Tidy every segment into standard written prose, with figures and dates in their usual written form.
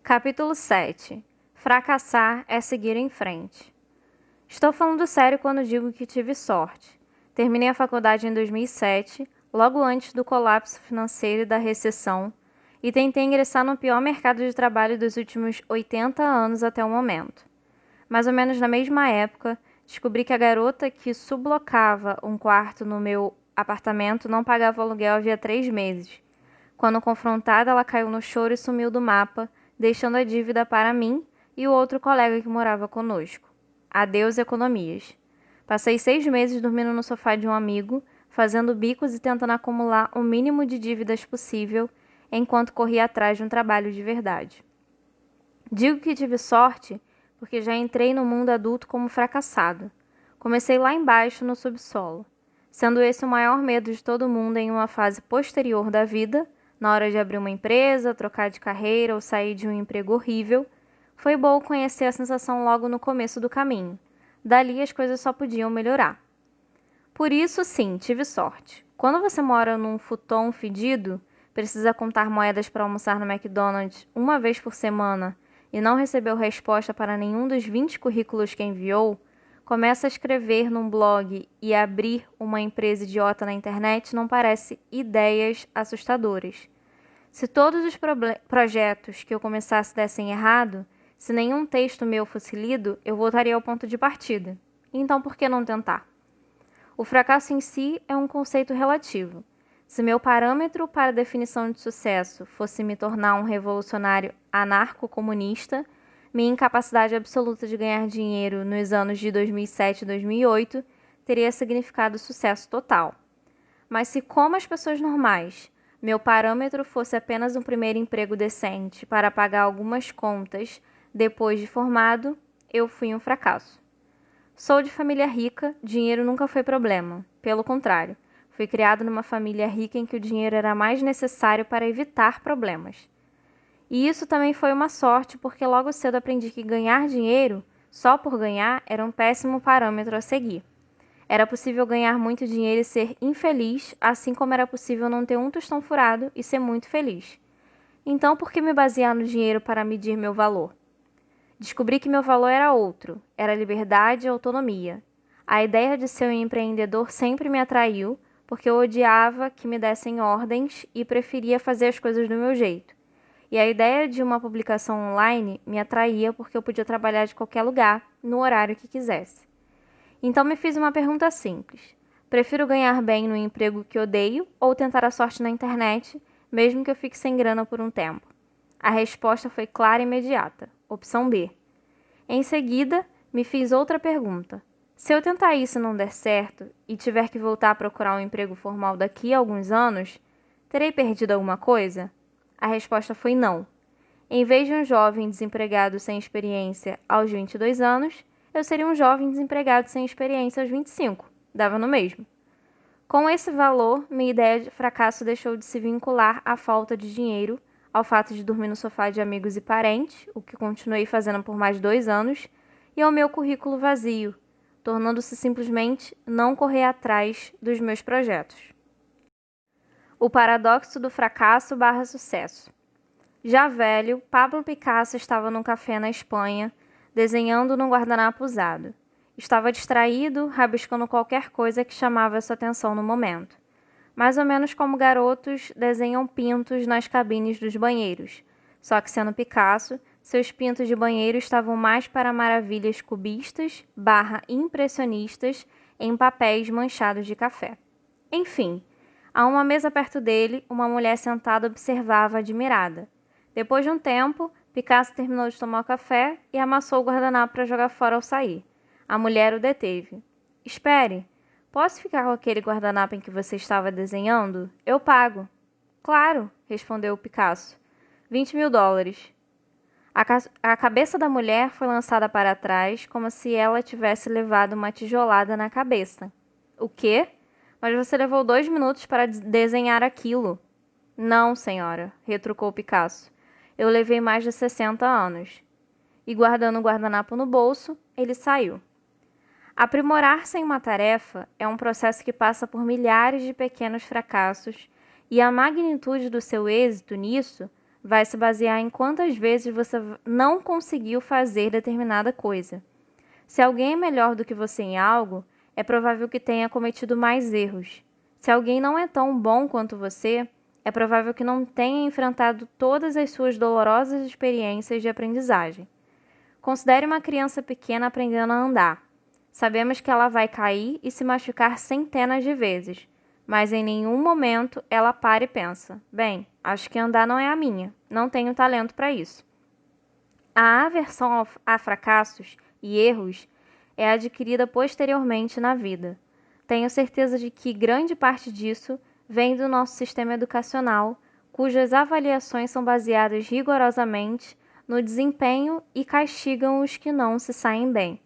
Capítulo 7. Fracassar é seguir em frente. Estou falando sério quando digo que tive sorte. Terminei a faculdade em 2007, logo antes do colapso financeiro e da recessão, e tentei ingressar no pior mercado de trabalho dos últimos 80 anos até o momento. Mais ou menos na mesma época, descobri que a garota que sublocava um quarto no meu apartamento não pagava o aluguel havia 3 meses. Quando confrontada, ela caiu no choro e sumiu do mapa, deixando a dívida para mim e o outro colega que morava conosco. Adeus economias. Passei 6 meses dormindo no sofá de um amigo, fazendo bicos e tentando acumular o mínimo de dívidas possível, enquanto corria atrás de um trabalho de verdade. Digo que tive sorte porque já entrei no mundo adulto como fracassado. Comecei lá embaixo no subsolo, sendo esse o maior medo de todo mundo em uma fase posterior da vida, na hora de abrir uma empresa, trocar de carreira ou sair de um emprego horrível. Foi bom conhecer a sensação logo no começo do caminho. Dali as coisas só podiam melhorar. Por isso, sim, tive sorte. Quando você mora num futon fedido, precisa contar moedas para almoçar no McDonald's uma vez por semana e não recebeu resposta para nenhum dos 20 currículos que enviou, começa a escrever num blog e abrir uma empresa idiota na internet não parece ideias assustadoras. Se todos os projetos que eu começasse dessem errado, se nenhum texto meu fosse lido, eu voltaria ao ponto de partida. Então por que não tentar? O fracasso em si é um conceito relativo. Se meu parâmetro para definição de sucesso fosse me tornar um revolucionário anarco-comunista, minha incapacidade absoluta de ganhar dinheiro nos anos de 2007 e 2008 teria significado sucesso total. Mas se, como as pessoas normais, meu parâmetro fosse apenas um primeiro emprego decente para pagar algumas contas depois de formado, eu fui um fracasso. Sou de família rica, dinheiro nunca foi problema. Pelo contrário, fui criado numa família rica em que o dinheiro era mais necessário para evitar problemas. E isso também foi uma sorte, porque logo cedo aprendi que ganhar dinheiro, só por ganhar, era um péssimo parâmetro a seguir. Era possível ganhar muito dinheiro e ser infeliz, assim como era possível não ter um tostão furado e ser muito feliz. Então, por que me basear no dinheiro para medir meu valor? Descobri que meu valor era outro, era liberdade e autonomia. A ideia de ser um empreendedor sempre me atraiu, porque eu odiava que me dessem ordens e preferia fazer as coisas do meu jeito. E a ideia de uma publicação online me atraía porque eu podia trabalhar de qualquer lugar, no horário que quisesse. Então me fiz uma pergunta simples: prefiro ganhar bem no emprego que odeio ou tentar a sorte na internet, mesmo que eu fique sem grana por um tempo? A resposta foi clara e imediata: opção B. Em seguida, me fiz outra pergunta: se eu tentar isso e não der certo e tiver que voltar a procurar um emprego formal daqui a alguns anos, terei perdido alguma coisa? A resposta foi não. Em vez de um jovem desempregado sem experiência aos 22 anos, eu seria um jovem desempregado sem experiência aos 25. Dava no mesmo. Com esse valor, minha ideia de fracasso deixou de se vincular à falta de dinheiro, ao fato de dormir no sofá de amigos e parentes, o que continuei fazendo por mais 2 anos, e ao meu currículo vazio, tornando-se simplesmente não correr atrás dos meus projetos. O paradoxo do fracasso barra sucesso. Já velho, Pablo Picasso estava num café na Espanha, desenhando num guardanapo usado. Estava distraído, rabiscando qualquer coisa que chamava sua atenção no momento. Mais ou menos como garotos desenham pintos nas cabines dos banheiros. Só que, sendo Picasso, seus pintos de banheiro estavam mais para maravilhas cubistas barra impressionistas em papéis manchados de café. Enfim, a uma mesa perto dele, uma mulher sentada observava admirada. Depois de um tempo, Picasso terminou de tomar o café e amassou o guardanapo para jogar fora ao sair. A mulher o deteve. Espere, posso ficar com aquele guardanapo em que você estava desenhando? Eu pago. Claro, respondeu Picasso. 20 mil dólares. A cabeça da mulher foi lançada para trás, como se ela tivesse levado uma tijolada na cabeça. O quê? Mas você levou 2 minutos para desenhar aquilo. Não, senhora, retrucou Picasso. Eu levei mais de 60 anos. E guardando o guardanapo no bolso, ele saiu. Aprimorar-se em uma tarefa é um processo que passa por milhares de pequenos fracassos, e a magnitude do seu êxito nisso vai se basear em quantas vezes você não conseguiu fazer determinada coisa. Se alguém é melhor do que você em algo, é provável que tenha cometido mais erros. Se alguém não é tão bom quanto você, é provável que não tenha enfrentado todas as suas dolorosas experiências de aprendizagem. Considere uma criança pequena aprendendo a andar. Sabemos que ela vai cair e se machucar centenas de vezes, mas em nenhum momento ela para e pensa: bem, acho que andar não é a minha, não tenho talento para isso. A aversão a fracassos e erros é adquirida posteriormente na vida. Tenho certeza de que grande parte disso vem do nosso sistema educacional, cujas avaliações são baseadas rigorosamente no desempenho e castigam os que não se saem bem.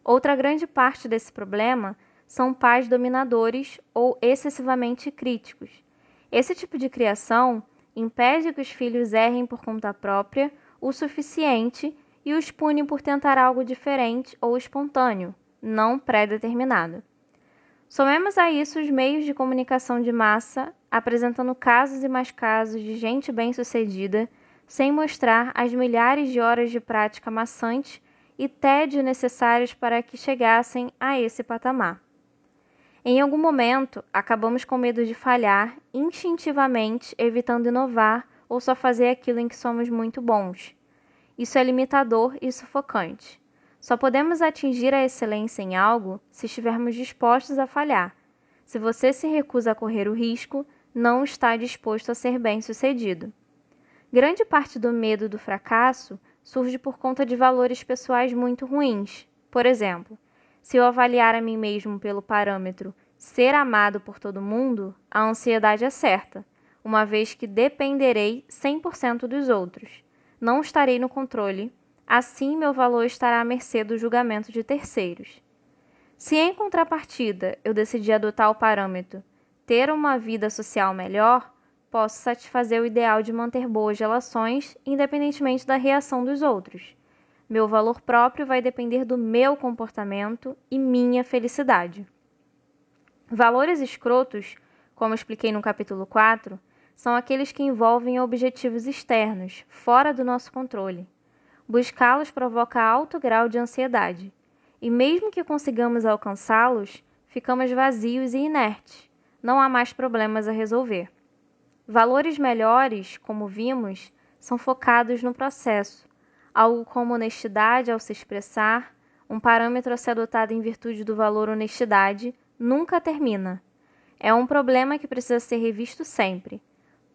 Outra grande parte desse problema são pais dominadores ou excessivamente críticos. Esse tipo de criação impede que os filhos errem por conta própria o suficiente e os pune por tentar algo diferente ou espontâneo, não pré-determinado. Somemos a isso os meios de comunicação de massa, apresentando casos e mais casos de gente bem-sucedida, sem mostrar as milhares de horas de prática maçante e tédio necessários para que chegassem a esse patamar. Em algum momento, acabamos com medo de falhar, instintivamente evitando inovar ou só fazer aquilo em que somos muito bons. Isso é limitador e sufocante. Só podemos atingir a excelência em algo se estivermos dispostos a falhar. Se você se recusa a correr o risco, não está disposto a ser bem-sucedido. Grande parte do medo do fracasso surge por conta de valores pessoais muito ruins. Por exemplo, se eu avaliar a mim mesmo pelo parâmetro ser amado por todo mundo, a ansiedade é certa, uma vez que dependerei 100% dos outros. Não estarei no controle, assim meu valor estará à mercê do julgamento de terceiros. Se em contrapartida eu decidir adotar o parâmetro ter uma vida social melhor, posso satisfazer o ideal de manter boas relações, independentemente da reação dos outros. Meu valor próprio vai depender do meu comportamento e minha felicidade. Valores escrotos, como expliquei no capítulo 4, são aqueles que envolvem objetivos externos, fora do nosso controle. Buscá-los provoca alto grau de ansiedade, e mesmo que consigamos alcançá-los, ficamos vazios e inertes. Não há mais problemas a resolver. Valores melhores, como vimos, são focados no processo, algo como honestidade ao se expressar, um parâmetro a ser adotado em virtude do valor honestidade, nunca termina. É um problema que precisa ser revisto sempre.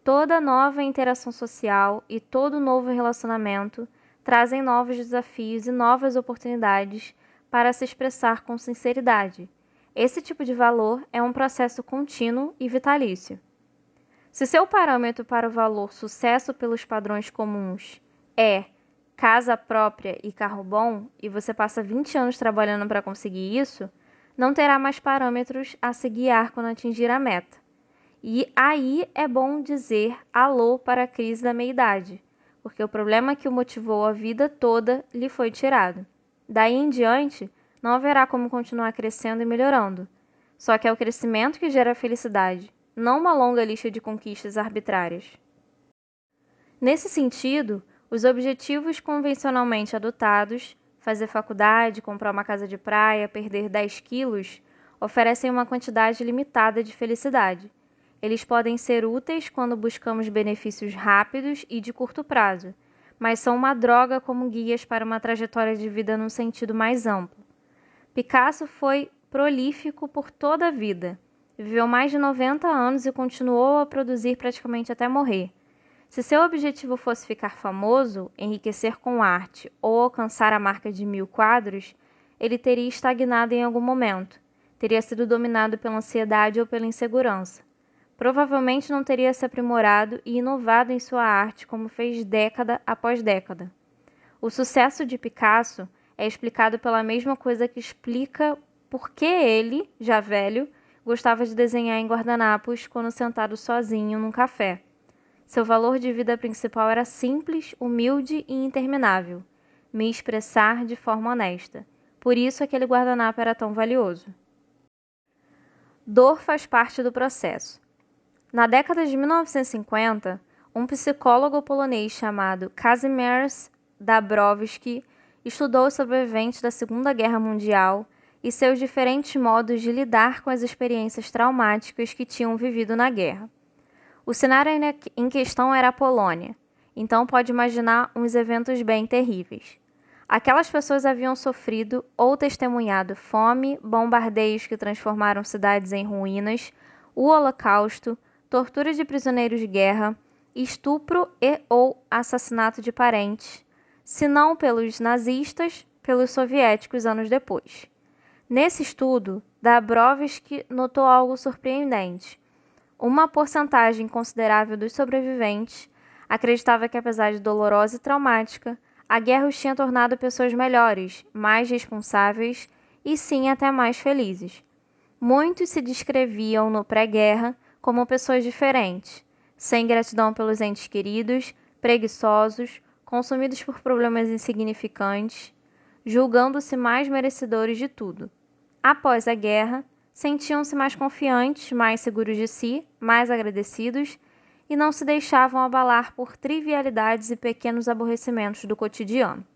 Toda nova interação social e todo novo relacionamento trazem novos desafios e novas oportunidades para se expressar com sinceridade. Esse tipo de valor é um processo contínuo e vitalício. Se seu parâmetro para o valor sucesso pelos padrões comuns é casa própria e carro bom, e você passa 20 anos trabalhando para conseguir isso, não terá mais parâmetros a se guiar quando atingir a meta. E aí é bom dizer alô para a crise da meia-idade, porque o problema que o motivou a vida toda lhe foi tirado. Daí em diante, não haverá como continuar crescendo e melhorando. Só que é o crescimento que gera felicidade, não uma longa lista de conquistas arbitrárias. Nesse sentido, os objetivos convencionalmente adotados, fazer faculdade, comprar uma casa de praia, perder 10 quilos, oferecem uma quantidade limitada de felicidade. Eles podem ser úteis quando buscamos benefícios rápidos e de curto prazo, mas são uma droga como guias para uma trajetória de vida num sentido mais amplo. Picasso foi prolífico por toda a vida. Viveu mais de 90 anos e continuou a produzir praticamente até morrer. Se seu objetivo fosse ficar famoso, enriquecer com arte ou alcançar a marca de 1000 quadros, ele teria estagnado em algum momento, teria sido dominado pela ansiedade ou pela insegurança. Provavelmente não teria se aprimorado e inovado em sua arte como fez década após década. O sucesso de Picasso é explicado pela mesma coisa que explica por que ele, já velho, gostava de desenhar em guardanapos quando sentado sozinho num café. Seu valor de vida principal era simples, humilde e interminável: me expressar de forma honesta. Por isso aquele guardanapo era tão valioso. Dor faz parte do processo. Na década de 1950, um psicólogo polonês chamado Kazimierz Dabrowski estudou os sobreviventes da Segunda Guerra Mundial e seus diferentes modos de lidar com as experiências traumáticas que tinham vivido na guerra. O cenário em questão era a Polônia, então pode imaginar uns eventos bem terríveis. Aquelas pessoas haviam sofrido ou testemunhado fome, bombardeios que transformaram cidades em ruínas, o Holocausto, tortura de prisioneiros de guerra, estupro e/ou assassinato de parentes, se não pelos nazistas, pelos soviéticos anos depois. Nesse estudo, Dabrowski notou algo surpreendente. Uma porcentagem considerável dos sobreviventes acreditava que, apesar de dolorosa e traumática, a guerra os tinha tornado pessoas melhores, mais responsáveis e sim até mais felizes. Muitos se descreviam no pré-guerra como pessoas diferentes, sem gratidão pelos entes queridos, preguiçosos, consumidos por problemas insignificantes, julgando-se mais merecedores de tudo. Após a guerra, sentiam-se mais confiantes, mais seguros de si, mais agradecidos e não se deixavam abalar por trivialidades e pequenos aborrecimentos do cotidiano.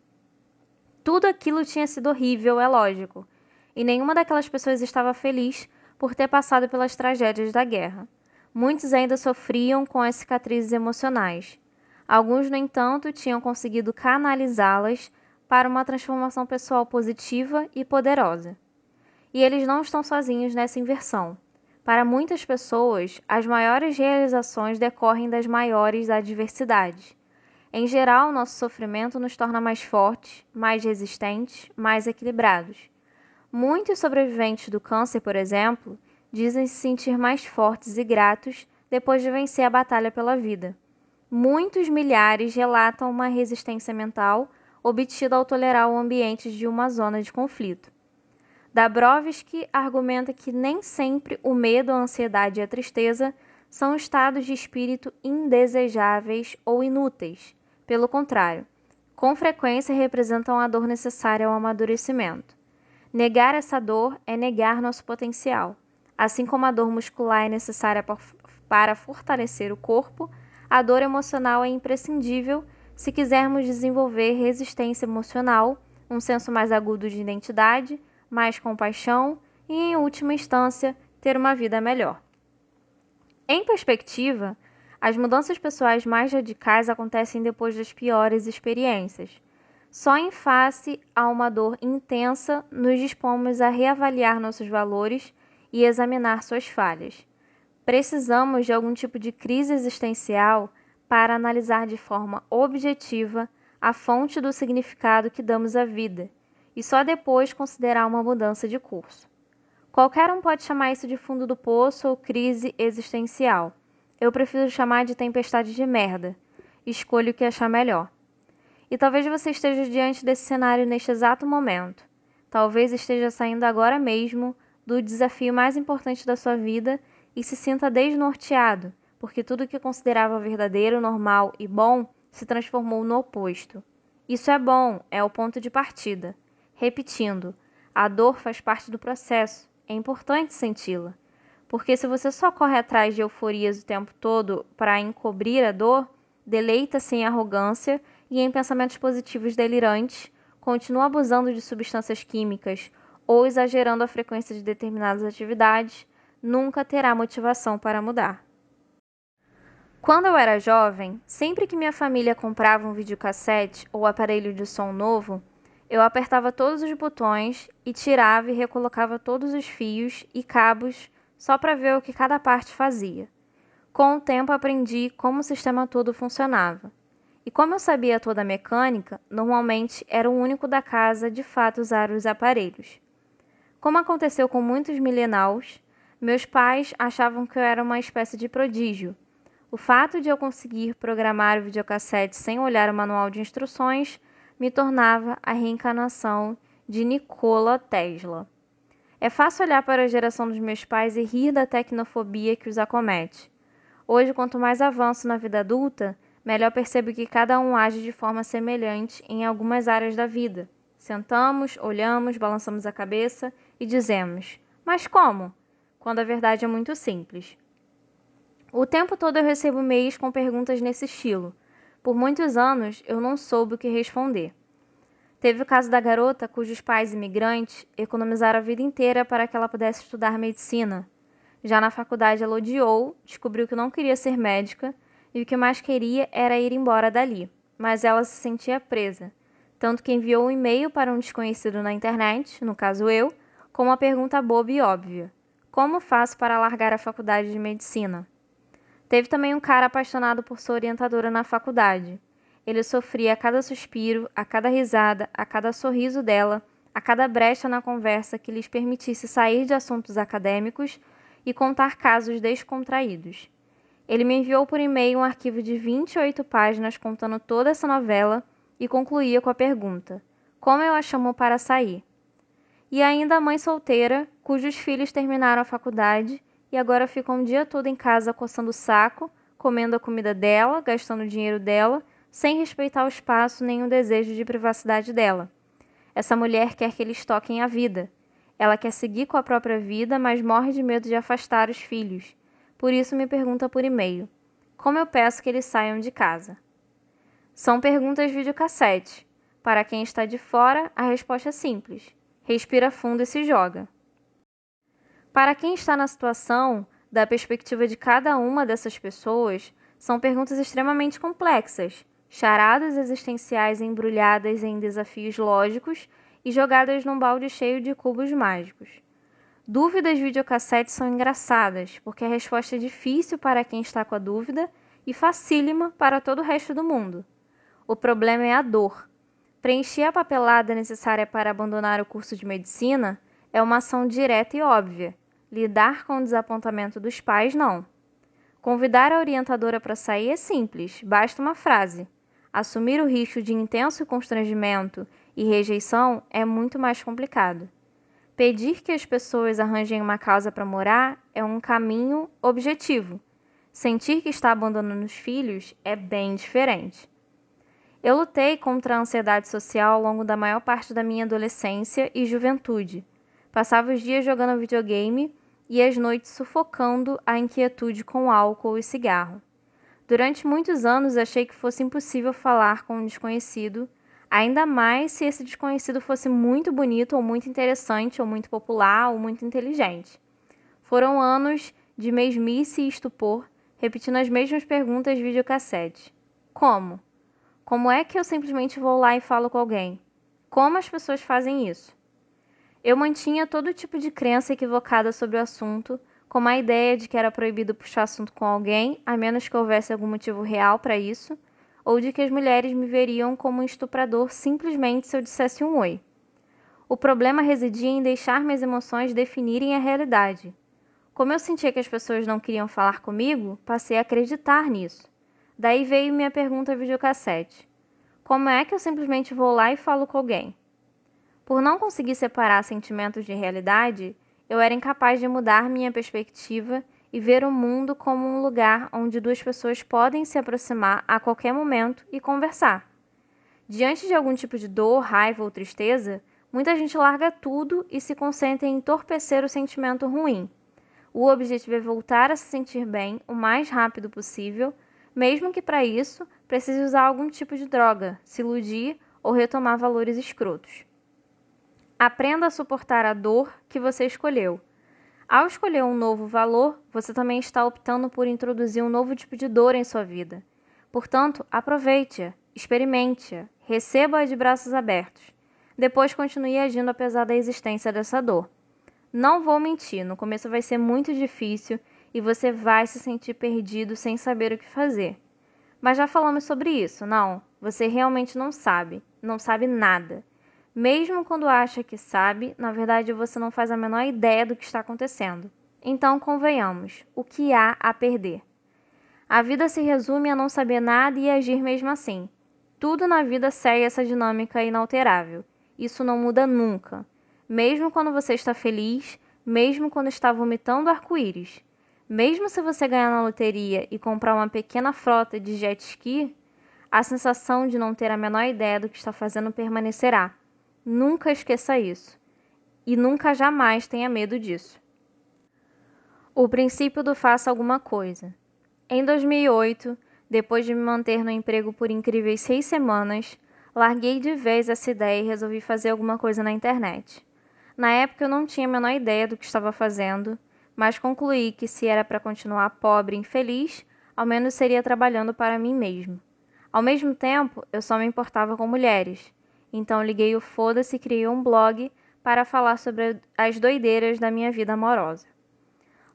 Tudo aquilo tinha sido horrível, é lógico, e nenhuma daquelas pessoas estava feliz por ter passado pelas tragédias da guerra. Muitos ainda sofriam com as cicatrizes emocionais. Alguns, no entanto, tinham conseguido canalizá-las para uma transformação pessoal positiva e poderosa. E eles não estão sozinhos nessa inversão. Para muitas pessoas, as maiores realizações decorrem das maiores adversidades. Em geral, nosso sofrimento nos torna mais fortes, mais resistentes, mais equilibrados. Muitos sobreviventes do câncer, por exemplo, dizem se sentir mais fortes e gratos depois de vencer a batalha pela vida. Muitos milhares relatam uma resistência mental obtida ao tolerar o ambiente de uma zona de conflito. Dabrowski argumenta que nem sempre o medo, a ansiedade e a tristeza são estados de espírito indesejáveis ou inúteis. Pelo contrário, com frequência representam a dor necessária ao amadurecimento. Negar essa dor é negar nosso potencial. Assim como a dor muscular é necessária para fortalecer o corpo, a dor emocional é imprescindível se quisermos desenvolver resistência emocional, um senso mais agudo de identidade, mais compaixão e, em última instância, ter uma vida melhor. Em perspectiva, as mudanças pessoais mais radicais acontecem depois das piores experiências. Só em face a uma dor intensa nos dispomos a reavaliar nossos valores e examinar suas falhas. Precisamos de algum tipo de crise existencial para analisar de forma objetiva a fonte do significado que damos à vida e só depois considerar uma mudança de curso. Qualquer um pode chamar isso de fundo do poço ou crise existencial. Eu prefiro chamar de tempestade de merda. Escolha o que achar melhor. E talvez você esteja diante desse cenário neste exato momento. Talvez esteja saindo agora mesmo do desafio mais importante da sua vida e se sinta desnorteado, porque tudo que considerava verdadeiro, normal e bom se transformou no oposto. Isso é bom, é o ponto de partida. Repetindo, a dor faz parte do processo, é importante senti-la. Porque se você só corre atrás de euforias o tempo todo para encobrir a dor, deleita-se em arrogância e em pensamentos positivos delirantes, continua abusando de substâncias químicas ou exagerando a frequência de determinadas atividades, nunca terá motivação para mudar. Quando eu era jovem, sempre que minha família comprava um videocassete ou aparelho de som novo, eu apertava todos os botões e tirava e recolocava todos os fios e cabos só para ver o que cada parte fazia. Com o tempo aprendi como o sistema todo funcionava. E como eu sabia toda a mecânica, normalmente era o único da casa de fato usar os aparelhos. Como aconteceu com muitos millennials, meus pais achavam que eu era uma espécie de prodígio. O fato de eu conseguir programar o videocassete sem olhar o manual de instruções me tornava a reencarnação de Nikola Tesla. É fácil olhar para a geração dos meus pais e rir da tecnofobia que os acomete. Hoje, quanto mais avanço na vida adulta, melhor percebo que cada um age de forma semelhante em algumas áreas da vida. Sentamos, olhamos, balançamos a cabeça e dizemos: mas como? Quando a verdade é muito simples. O tempo todo eu recebo e-mails com perguntas nesse estilo. Por muitos anos, eu não soube o que responder. Teve o caso da garota cujos pais imigrantes economizaram a vida inteira para que ela pudesse estudar medicina. Já na faculdade, ela odiou, descobriu que não queria ser médica e o que mais queria era ir embora dali. Mas ela se sentia presa, tanto que enviou um e-mail para um desconhecido na internet, no caso eu, com uma pergunta boba e óbvia: como faço para largar a faculdade de medicina? Teve também um cara apaixonado por sua orientadora na faculdade. Ele sofria a cada suspiro, a cada risada, a cada sorriso dela, a cada brecha na conversa que lhes permitisse sair de assuntos acadêmicos e contar casos descontraídos. Ele me enviou por e-mail um arquivo de 28 páginas contando toda essa novela e concluía com a pergunta: como eu a chamo para sair? E ainda a mãe solteira, cujos filhos terminaram a faculdade e agora ficam o dia todo em casa coçando o saco, comendo a comida dela, gastando o dinheiro dela, sem respeitar o espaço nem o desejo de privacidade dela. Essa mulher quer que eles toquem a vida. Ela quer seguir com a própria vida, mas morre de medo de afastar os filhos. Por isso me pergunta por e-mail: como eu peço que eles saiam de casa? São perguntas videocassete. Para quem está de fora, a resposta é simples: respira fundo e se joga. Para quem está na situação, da perspectiva de cada uma dessas pessoas, são perguntas extremamente complexas, charadas existenciais embrulhadas em desafios lógicos e jogadas num balde cheio de cubos mágicos. Dúvidas videocassete são engraçadas, porque a resposta é difícil para quem está com a dúvida e facílima para todo o resto do mundo. O problema é a dor. Preencher a papelada necessária para abandonar o curso de medicina é uma ação direta e óbvia. Lidar com o desapontamento dos pais, não. Convidar a orientadora para sair é simples, basta uma frase. Assumir o risco de intenso constrangimento e rejeição é muito mais complicado. Pedir que as pessoas arranjem uma casa para morar é um caminho objetivo. Sentir que está abandonando os filhos é bem diferente. Eu lutei contra a ansiedade social ao longo da maior parte da minha adolescência e juventude. Passava os dias jogando videogame e as noites sufocando a inquietude com álcool e cigarro. Durante muitos anos achei que fosse impossível falar com um desconhecido, ainda mais se esse desconhecido fosse muito bonito ou muito interessante ou muito popular ou muito inteligente. Foram anos de mesmice e estupor, repetindo as mesmas perguntas de videocassete. Como? Como é que eu simplesmente vou lá e falo com alguém? Como as pessoas fazem isso? Eu mantinha todo tipo de crença equivocada sobre o assunto, como a ideia de que era proibido puxar assunto com alguém, a menos que houvesse algum motivo real para isso, ou de que as mulheres me veriam como um estuprador simplesmente se eu dissesse um oi. O problema residia em deixar minhas emoções definirem a realidade. Como eu sentia que as pessoas não queriam falar comigo, passei a acreditar nisso. Daí veio minha pergunta videocassete: como é que eu simplesmente vou lá e falo com alguém? Por não conseguir separar sentimentos de realidade, eu era incapaz de mudar minha perspectiva e ver o mundo como um lugar onde duas pessoas podem se aproximar a qualquer momento e conversar. Diante de algum tipo de dor, raiva ou tristeza, muita gente larga tudo e se concentra em entorpecer o sentimento ruim. O objetivo é voltar a se sentir bem o mais rápido possível, mesmo que para isso precise usar algum tipo de droga, se iludir ou retomar valores escrotos. Aprenda a suportar a dor que você escolheu. Ao escolher um novo valor, você também está optando por introduzir um novo tipo de dor em sua vida. Portanto, aproveite-a, experimente-a, receba-a de braços abertos. Depois continue agindo apesar da existência dessa dor. Não vou mentir, no começo vai ser muito difícil e você vai se sentir perdido sem saber o que fazer. Mas já falamos sobre isso, não? Você realmente não sabe nada. Mesmo quando acha que sabe, na verdade você não faz a menor ideia do que está acontecendo. Então, convenhamos, o que há a perder? A vida se resume a não saber nada e agir mesmo assim. Tudo na vida segue essa dinâmica inalterável. Isso não muda nunca. Mesmo quando você está feliz, mesmo quando está vomitando arco-íris, mesmo se você ganhar na loteria e comprar uma pequena frota de jet ski, a sensação de não ter a menor ideia do que está fazendo permanecerá. Nunca esqueça isso. E nunca jamais tenha medo disso. O princípio do faça alguma coisa. Em 2008, depois de me manter no emprego por incríveis 6 semanas, larguei de vez essa ideia e resolvi fazer alguma coisa na internet. Na época eu não tinha a menor ideia do que estava fazendo, mas concluí que se era para continuar pobre e infeliz, ao menos seria trabalhando para mim mesmo. Ao mesmo tempo, eu só me importava com mulheres, então liguei o foda-se e criei um blog para falar sobre as doideiras da minha vida amorosa.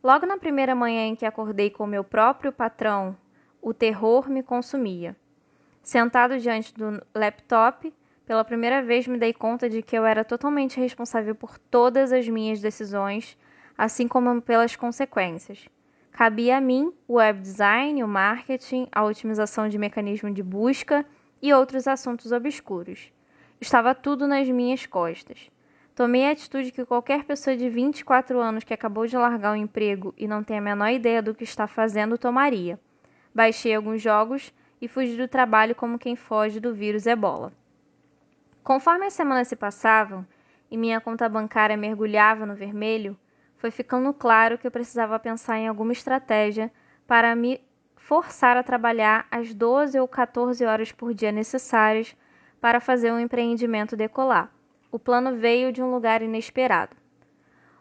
Logo na primeira manhã em que acordei com meu próprio patrão, o terror me consumia. Sentado diante do laptop, pela primeira vez me dei conta de que eu era totalmente responsável por todas as minhas decisões, assim como pelas consequências. Cabia a mim o web design, o marketing, a otimização de mecanismo de busca e outros assuntos obscuros. Estava tudo nas minhas costas. Tomei a atitude que qualquer pessoa de 24 anos que acabou de largar o emprego e não tem a menor ideia do que está fazendo tomaria. Baixei alguns jogos e fugi do trabalho como quem foge do vírus Ebola. Conforme as semanas se passavam e minha conta bancária mergulhava no vermelho, foi ficando claro que eu precisava pensar em alguma estratégia para me forçar a trabalhar as 12 ou 14 horas por dia necessárias para fazer um empreendimento decolar. O plano veio de um lugar inesperado.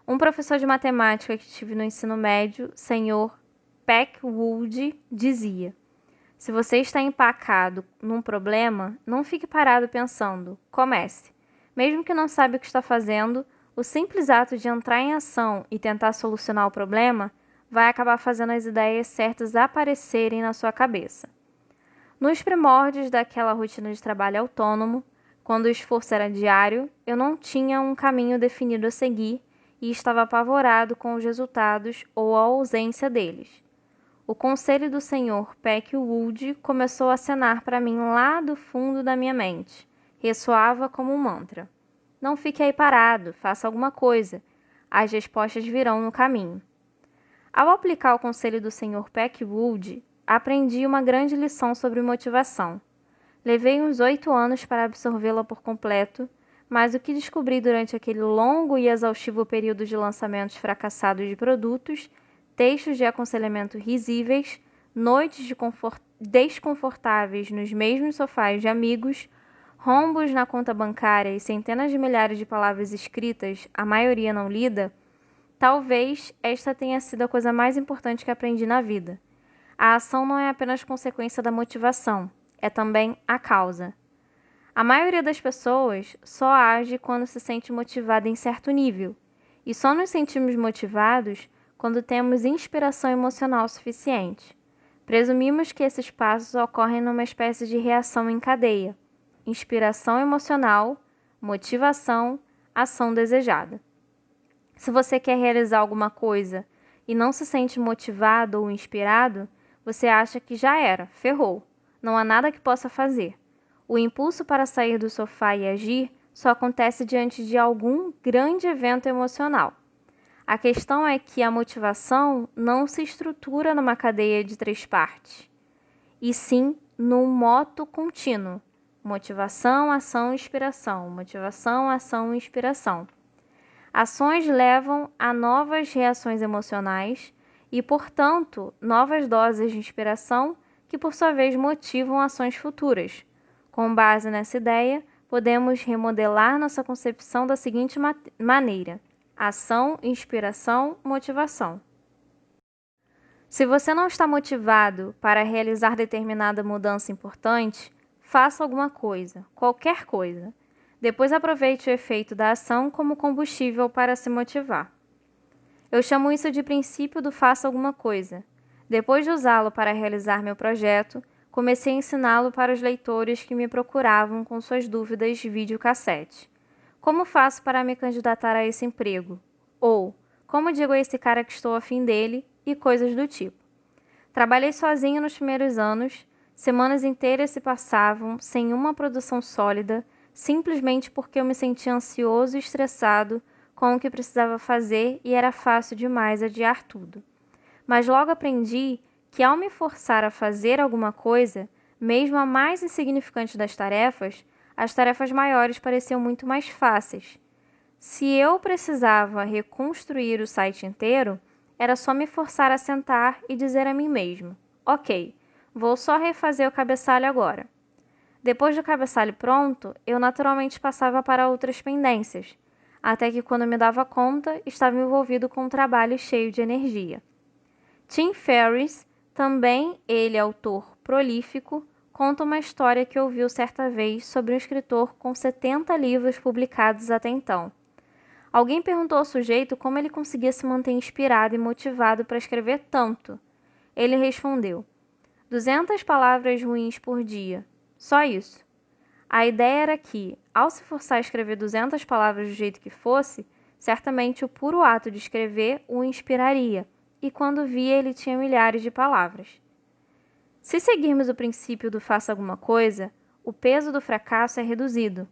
Um professor de matemática que tive no ensino médio, senhor Packwood, dizia: se você está empacado num problema, não fique parado pensando, comece. Mesmo que não saiba o que está fazendo, o simples ato de entrar em ação e tentar solucionar o problema vai acabar fazendo as ideias certas aparecerem na sua cabeça. Nos primórdios daquela rotina de trabalho autônomo, quando o esforço era diário, eu não tinha um caminho definido a seguir e estava apavorado com os resultados ou a ausência deles. O conselho do Sr. Packwood começou a acenar para mim lá do fundo da minha mente. Ressoava como um mantra. Não fique aí parado, faça alguma coisa. As respostas virão no caminho. Ao aplicar o conselho do Sr. Packwood, aprendi uma grande lição sobre motivação. Levei uns 8 anos para absorvê-la por completo, mas o que descobri durante aquele longo e exaustivo período de lançamentos fracassados de produtos, textos de aconselhamento risíveis, noites desconfortáveis nos mesmos sofás de amigos, rombos na conta bancária e centenas de milhares de palavras escritas, a maioria não lida, talvez esta tenha sido a coisa mais importante que aprendi na vida. A ação não é apenas consequência da motivação, é também a causa. A maioria das pessoas só age quando se sente motivada em certo nível, e só nos sentimos motivados quando temos inspiração emocional suficiente. Presumimos que esses passos ocorrem numa espécie de reação em cadeia: inspiração emocional, motivação, ação desejada. Se você quer realizar alguma coisa e não se sente motivado ou inspirado, você acha que já era, ferrou, não há nada que possa fazer. O impulso para sair do sofá e agir só acontece diante de algum grande evento emocional. A questão é que a motivação não se estrutura numa cadeia de 3 partes, e sim num moto contínuo: motivação, ação, inspiração, motivação, ação, inspiração. Ações levam a novas reações emocionais e, portanto, novas doses de inspiração que, por sua vez, motivam ações futuras. Com base nessa ideia, podemos remodelar nossa concepção da seguinte maneira: ação, inspiração, motivação. Se você não está motivado para realizar determinada mudança importante, faça alguma coisa, qualquer coisa. Depois aproveite o efeito da ação como combustível para se motivar. Eu chamo isso de princípio do faça alguma coisa. Depois de usá-lo para realizar meu projeto, comecei a ensiná-lo para os leitores que me procuravam com suas dúvidas de videocassete. Como faço para me candidatar a esse emprego? Ou, como digo a esse cara que estou afim dele? E coisas do tipo. Trabalhei sozinho nos primeiros anos, semanas inteiras se passavam sem uma produção sólida, simplesmente porque eu me sentia ansioso e estressado com o que precisava fazer e era fácil demais adiar tudo. Mas logo aprendi que ao me forçar a fazer alguma coisa, mesmo a mais insignificante das tarefas, as tarefas maiores pareciam muito mais fáceis. Se eu precisava reconstruir o site inteiro, era só me forçar a sentar e dizer a mim mesmo: Ok, vou só refazer o cabeçalho agora. Depois do cabeçalho pronto, eu naturalmente passava para outras pendências, até que quando me dava conta, estava envolvido com um trabalho cheio de energia. Tim Ferriss, também ele autor prolífico, conta uma história que ouviu certa vez sobre um escritor com 70 livros publicados até então. Alguém perguntou ao sujeito como ele conseguia se manter inspirado e motivado para escrever tanto. Ele respondeu: 200 palavras ruins por dia. Só isso. A ideia era que, ao se forçar a escrever 200 palavras do jeito que fosse, certamente o puro ato de escrever o inspiraria, e quando via ele tinha milhares de palavras. Se seguirmos o princípio do faça alguma coisa, o peso do fracasso é reduzido.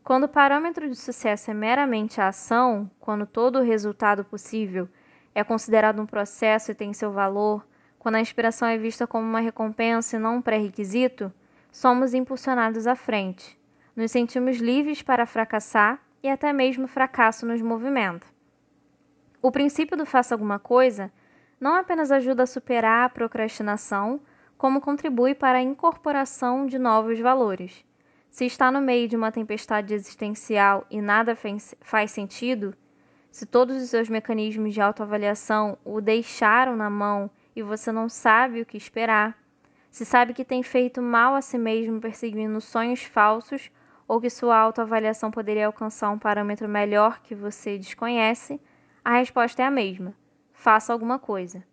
Quando o parâmetro de sucesso é meramente a ação, quando todo o resultado possível é considerado um processo e tem seu valor, quando a inspiração é vista como uma recompensa e não um pré-requisito, somos impulsionados à frente. Nos sentimos livres para fracassar e até mesmo o fracasso nos movimenta. O princípio do faça alguma coisa não apenas ajuda a superar a procrastinação, como contribui para a incorporação de novos valores. Se está no meio de uma tempestade existencial e nada faz sentido, se todos os seus mecanismos de autoavaliação o deixaram na mão e você não sabe o que esperar, se sabe que tem feito mal a si mesmo perseguindo sonhos falsos ou que sua autoavaliação poderia alcançar um parâmetro melhor que você desconhece, a resposta é a mesma: faça alguma coisa.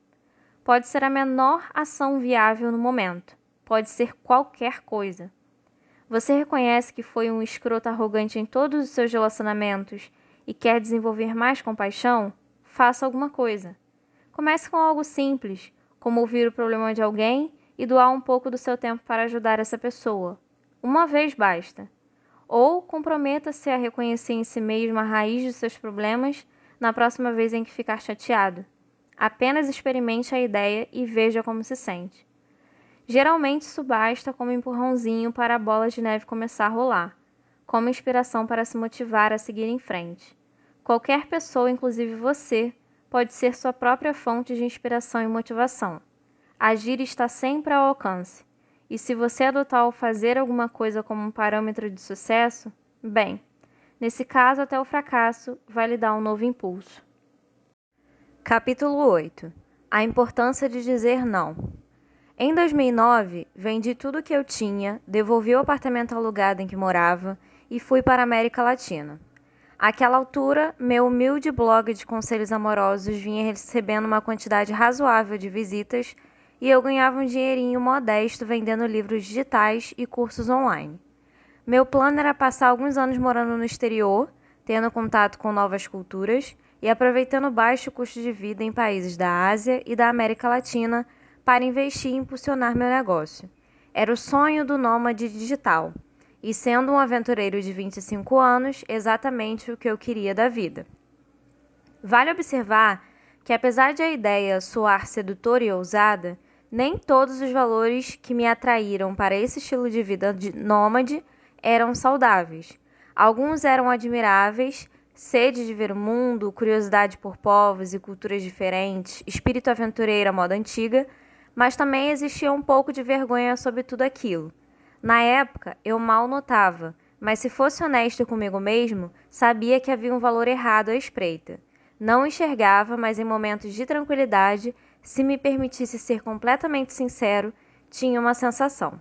Pode ser a menor ação viável no momento, pode ser qualquer coisa. Você reconhece que foi um escroto arrogante em todos os seus relacionamentos e quer desenvolver mais compaixão? Faça alguma coisa. Comece com algo simples, como ouvir o problema de alguém e doar um pouco do seu tempo para ajudar essa pessoa. Uma vez basta. Ou comprometa-se a reconhecer em si mesmo a raiz dos seus problemas na próxima vez em que ficar chateado. Apenas experimente a ideia e veja como se sente. Geralmente isso basta como empurrãozinho para a bola de neve começar a rolar, como inspiração para se motivar a seguir em frente. Qualquer pessoa, inclusive você, pode ser sua própria fonte de inspiração e motivação. Agir está sempre ao alcance. E se você adotar ou fazer alguma coisa como um parâmetro de sucesso, bem, nesse caso até o fracasso vai lhe dar um novo impulso. Capítulo 8. A importância de dizer não. Em 2009, vendi tudo o que eu tinha, devolvi o apartamento alugado em que morava e fui para a América Latina. Àquela altura, meu humilde blog de conselhos amorosos vinha recebendo uma quantidade razoável de visitas e eu ganhava um dinheirinho modesto vendendo livros digitais e cursos online. Meu plano era passar alguns anos morando no exterior, tendo contato com novas culturas e aproveitando o baixo custo de vida em países da Ásia e da América Latina para investir e impulsionar meu negócio. Era o sonho do nômade digital. E sendo um aventureiro de 25 anos, exatamente o que eu queria da vida. Vale observar que, apesar de a ideia soar sedutora e ousada, nem todos os valores que me atraíram para esse estilo de vida nômade eram saudáveis. Alguns eram admiráveis: sede de ver o mundo, curiosidade por povos e culturas diferentes, espírito aventureiro à moda antiga, mas também existia um pouco de vergonha sobre tudo aquilo. Na época, eu mal notava, mas se fosse honesto comigo mesmo, sabia que havia um valor errado à espreita. Não enxergava, mas em momentos de tranquilidade, se me permitisse ser completamente sincero, tinha uma sensação.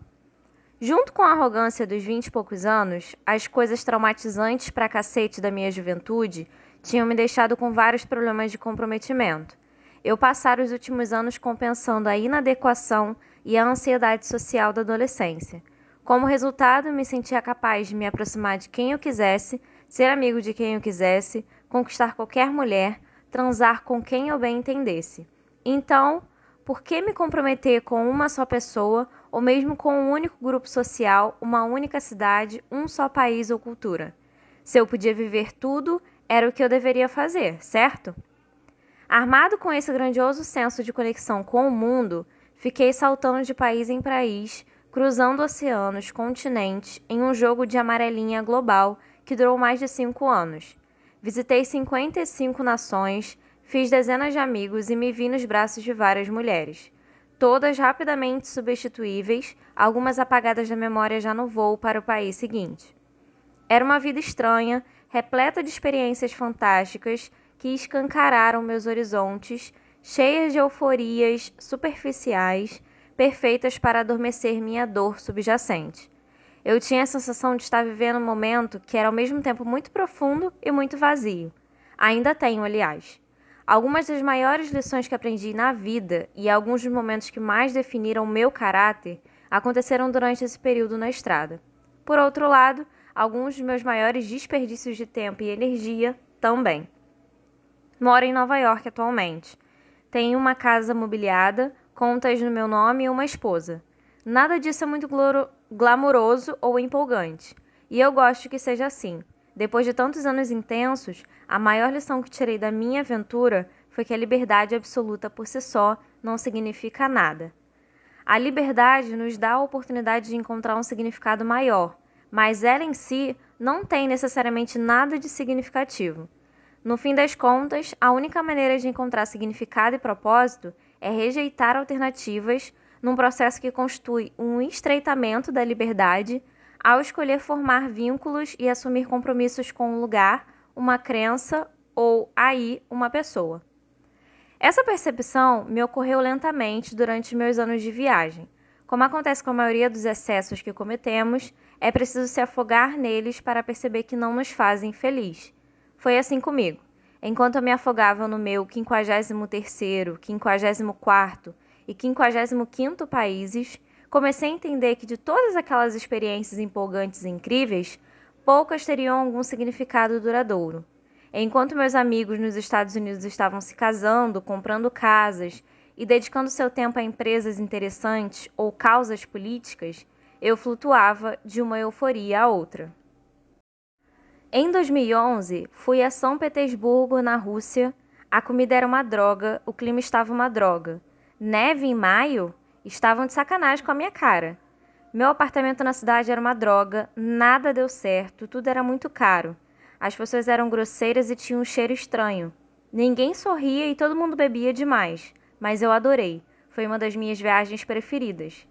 Junto com a arrogância dos 20 e poucos anos, as coisas traumatizantes pra cacete da minha juventude tinham me deixado com vários problemas de comprometimento. Eu passara os últimos anos compensando a inadequação e a ansiedade social da adolescência. Como resultado, me sentia capaz de me aproximar de quem eu quisesse, ser amigo de quem eu quisesse, conquistar qualquer mulher, transar com quem eu bem entendesse. Então, por que me comprometer com uma só pessoa, ou mesmo com um único grupo social, uma única cidade, um só país ou cultura? Se eu podia viver tudo, era o que eu deveria fazer, certo? Armado com esse grandioso senso de conexão com o mundo, fiquei saltando de país em país, cruzando oceanos, continentes, em um jogo de amarelinha global que durou mais de 5 anos. Visitei 55 nações, fiz dezenas de amigos e me vi nos braços de várias mulheres. todas rapidamente substituíveis, algumas apagadas da memória já no voo para o país seguinte. Era uma vida estranha, repleta de experiências fantásticas que escancararam meus horizontes, cheias de euforias superficiais, perfeitas para adormecer minha dor subjacente. Eu tinha a sensação de estar vivendo um momento que era ao mesmo tempo muito profundo e muito vazio. Ainda tenho, aliás. Algumas das maiores lições que aprendi na vida e alguns dos momentos que mais definiram o meu caráter aconteceram durante esse período na estrada. Por outro lado, alguns dos meus maiores desperdícios de tempo e energia também. Moro em Nova York atualmente. Tenho uma casa mobiliada, contas no meu nome e uma esposa. Nada disso é muito glamouroso ou empolgante, e eu gosto que seja assim. Depois de tantos anos intensos, a maior lição que tirei da minha aventura foi que a liberdade absoluta por si só não significa nada. A liberdade nos dá a oportunidade de encontrar um significado maior, mas ela em si não tem necessariamente nada de significativo. No fim das contas, a única maneira de encontrar significado e propósito é rejeitar alternativas num processo que constitui um estreitamento da liberdade ao escolher formar vínculos e assumir compromissos com um lugar, uma crença ou, aí, uma pessoa. Essa percepção me ocorreu lentamente durante meus anos de viagem. Como acontece com a maioria dos excessos que cometemos, é preciso se afogar neles para perceber que não nos fazem feliz. Foi assim comigo. Enquanto eu me afogava no meu 53º, 54º e 55º países, comecei a entender que de todas aquelas experiências empolgantes e incríveis, poucas teriam algum significado duradouro. Enquanto meus amigos nos Estados Unidos estavam se casando, comprando casas e dedicando seu tempo a empresas interessantes ou causas políticas, eu flutuava de uma euforia a outra. Em 2011, fui a São Petersburgo, na Rússia. A comida era uma droga, o clima estava uma droga. Neve em maio? Estavam de sacanagem com a minha cara. Meu apartamento na cidade era uma droga, nada deu certo, tudo era muito caro. As pessoas eram grosseiras e tinham um cheiro estranho. Ninguém sorria e todo mundo bebia demais, mas eu adorei. Foi uma das minhas viagens preferidas.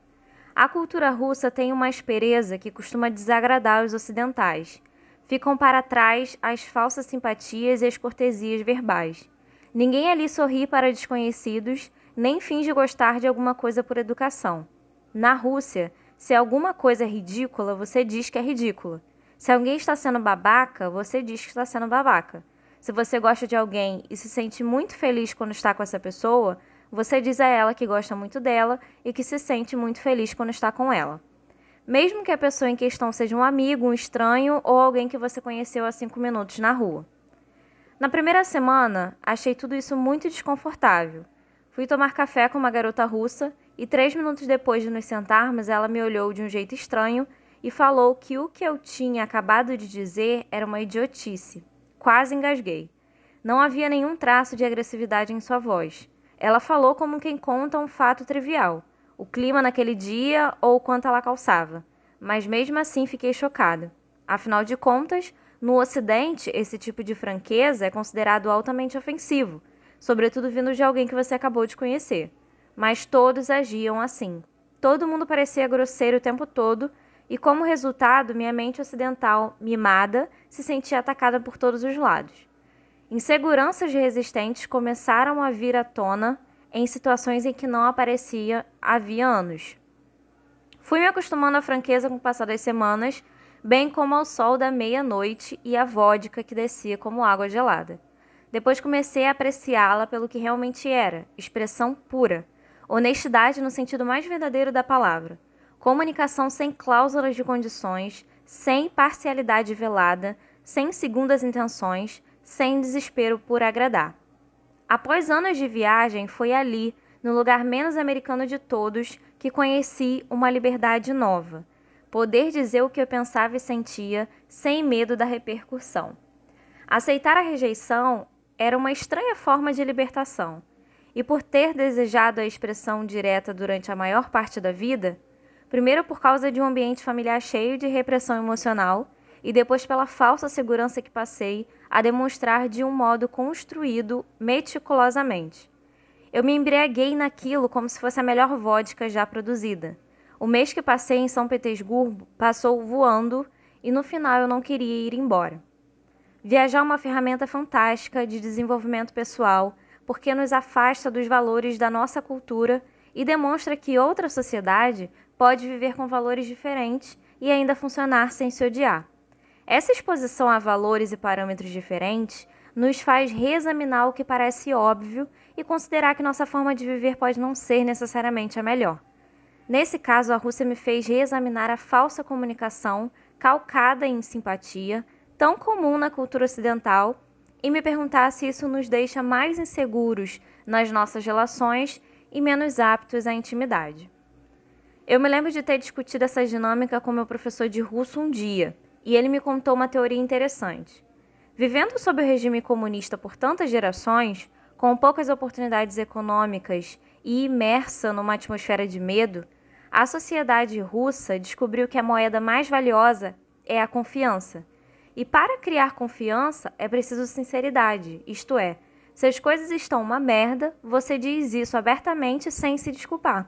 A cultura russa tem uma aspereza que costuma desagradar os ocidentais. Ficam para trás as falsas simpatias e as cortesias verbais. Ninguém ali sorri para desconhecidos, nem finge gostar de alguma coisa por educação. Na Rússia, se alguma coisa é ridícula, você diz que é ridícula. Se alguém está sendo babaca, você diz que está sendo babaca. Se você gosta de alguém e se sente muito feliz quando está com essa pessoa, você diz a ela que gosta muito dela e que se sente muito feliz quando está com ela. Mesmo que a pessoa em questão seja um amigo, um estranho ou alguém que você conheceu há 5 minutos na rua. Na primeira semana, achei tudo isso muito desconfortável. Fui tomar café com uma garota russa e 3 minutos depois de nos sentarmos, ela me olhou de um jeito estranho e falou que o que eu tinha acabado de dizer era uma idiotice. Quase engasguei. Não havia nenhum traço de agressividade em sua voz. Ela falou como quem conta um fato trivial, o clima naquele dia ou o quanto ela calçava. Mas mesmo assim fiquei chocada. Afinal de contas, no Ocidente, esse tipo de franqueza é considerado altamente ofensivo, sobretudo vindo de alguém que você acabou de conhecer. Mas todos agiam assim. Todo mundo parecia grosseiro o tempo todo, e como resultado, minha mente ocidental, mimada, se sentia atacada por todos os lados. Inseguranças resistentes começaram a vir à tona em situações em que não aparecia havia anos. Fui me acostumando à franqueza com o passar das semanas, bem como ao sol da meia-noite e à vodka que descia como água gelada. Depois comecei a apreciá-la pelo que realmente era, expressão pura, honestidade no sentido mais verdadeiro da palavra, comunicação sem cláusulas de condições, sem parcialidade velada, sem segundas intenções, sem desespero por agradar. Após anos de viagem, foi ali, no lugar menos americano de todos, que conheci uma liberdade nova. Poder dizer o que eu pensava e sentia, sem medo da repercussão. Aceitar a rejeição era uma estranha forma de libertação. E por ter desejado a expressão direta durante a maior parte da vida, primeiro por causa de um ambiente familiar cheio de repressão emocional, e depois pela falsa segurança que passei a demonstrar de um modo construído meticulosamente. Eu me embriaguei naquilo como se fosse a melhor vodka já produzida. O mês que passei em São Petersburgo passou voando e no final eu não queria ir embora. Viajar é uma ferramenta fantástica de desenvolvimento pessoal, porque nos afasta dos valores da nossa cultura e demonstra que outra sociedade pode viver com valores diferentes e ainda funcionar sem se odiar. Essa exposição a valores e parâmetros diferentes nos faz reexaminar o que parece óbvio e considerar que nossa forma de viver pode não ser necessariamente a melhor. Nesse caso, a Rússia me fez reexaminar a falsa comunicação calcada em simpatia, tão comum na cultura ocidental, e me perguntar se isso nos deixa mais inseguros nas nossas relações e menos aptos à intimidade. Eu me lembro de ter discutido essa dinâmica com meu professor de russo um dia, e ele me contou uma teoria interessante. Vivendo sob o regime comunista por tantas gerações, com poucas oportunidades econômicas e imersa numa atmosfera de medo, a sociedade russa descobriu que a moeda mais valiosa é a confiança. E para criar confiança é preciso sinceridade, isto é, se as coisas estão uma merda, você diz isso abertamente sem se desculpar.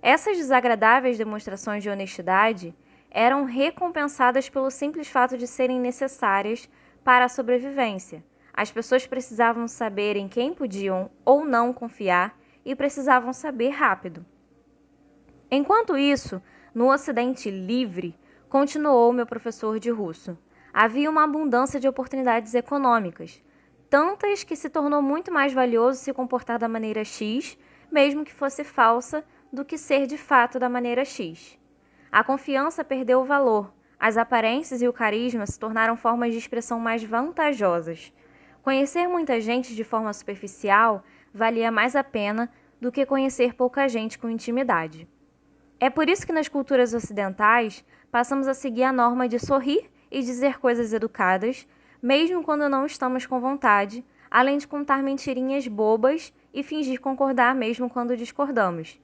Essas desagradáveis demonstrações de honestidade eram recompensadas pelo simples fato de serem necessárias para a sobrevivência. As pessoas precisavam saber em quem podiam ou não confiar e precisavam saber rápido. Enquanto isso, no Ocidente livre, continuou meu professor de russo, havia uma abundância de oportunidades econômicas, tantas que se tornou muito mais valioso se comportar da maneira X, mesmo que fosse falsa, do que ser de fato da maneira X. A confiança perdeu o valor, as aparências e o carisma se tornaram formas de expressão mais vantajosas. Conhecer muita gente de forma superficial valia mais a pena do que conhecer pouca gente com intimidade. É por isso que nas culturas ocidentais passamos a seguir a norma de sorrir e dizer coisas educadas, mesmo quando não estamos com vontade, além de contar mentirinhas bobas e fingir concordar mesmo quando discordamos.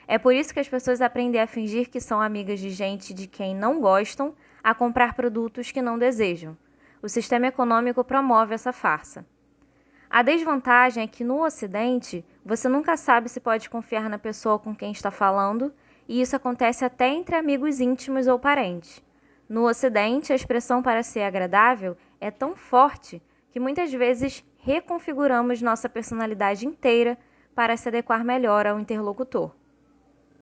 É por isso que as pessoas aprendem a fingir que são amigas de gente de quem não gostam, a comprar produtos que não desejam. O sistema econômico promove essa farsa. A desvantagem é que no Ocidente, você nunca sabe se pode confiar na pessoa com quem está falando, e isso acontece até entre amigos íntimos ou parentes. No Ocidente, a expressão para ser agradável é tão forte que muitas vezes reconfiguramos nossa personalidade inteira para se adequar melhor ao interlocutor.